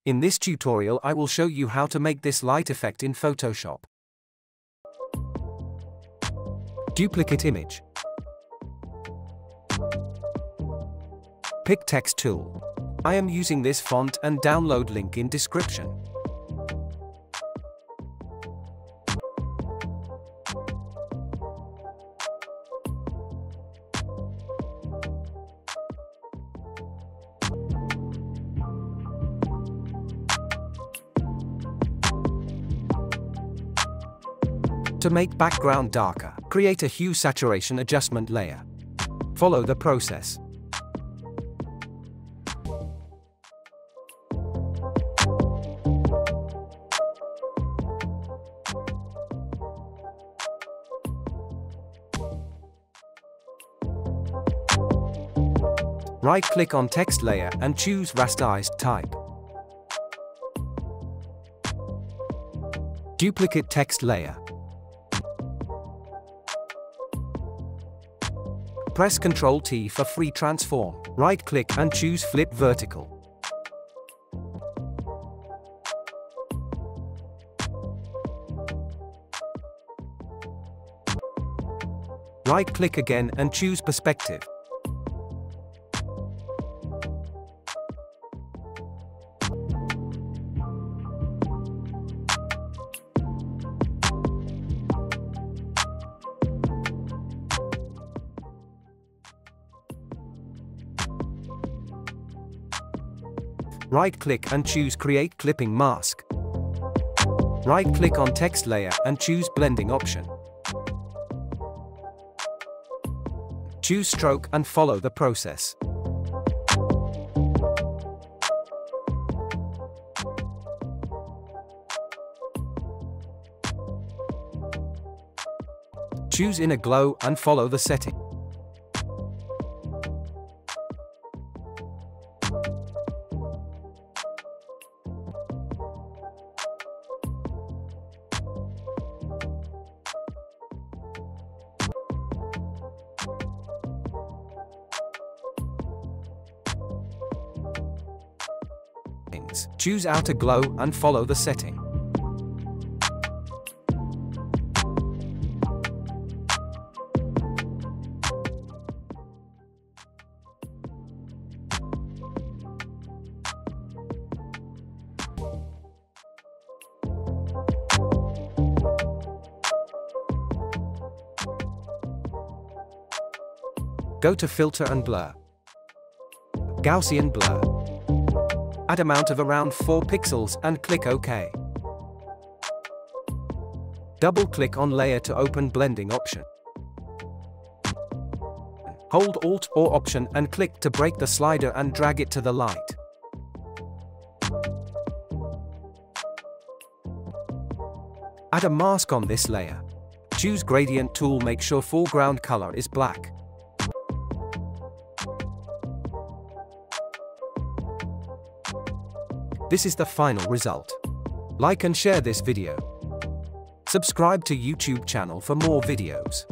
In this tutorial I will show you how to make this light effect in Photoshop. Duplicate image. Pick text tool. I am using this font and download link in description. To make background darker, create a hue saturation adjustment layer. Follow the process. Right-click on text layer and choose rasterized type. Duplicate text layer. Press Ctrl T for free transform. Right-click and choose flip vertical. Right-click again and choose perspective. Right-click and choose Create Clipping Mask. Right-click on text layer and choose Blending option. Choose Stroke and follow the process. Choose Inner Glow and follow the setting. Choose Outer Glow and follow the setting. Go to Filter and Blur. Gaussian Blur. Add amount of around 4 pixels and click OK. Double-click on layer to open blending option. Hold Alt or Option and click to break the slider and drag it to the light. Add a mask on this layer. Choose Gradient tool, make sure foreground color is black. This is the final result. Like and share this video. Subscribe to YouTube channel for more videos.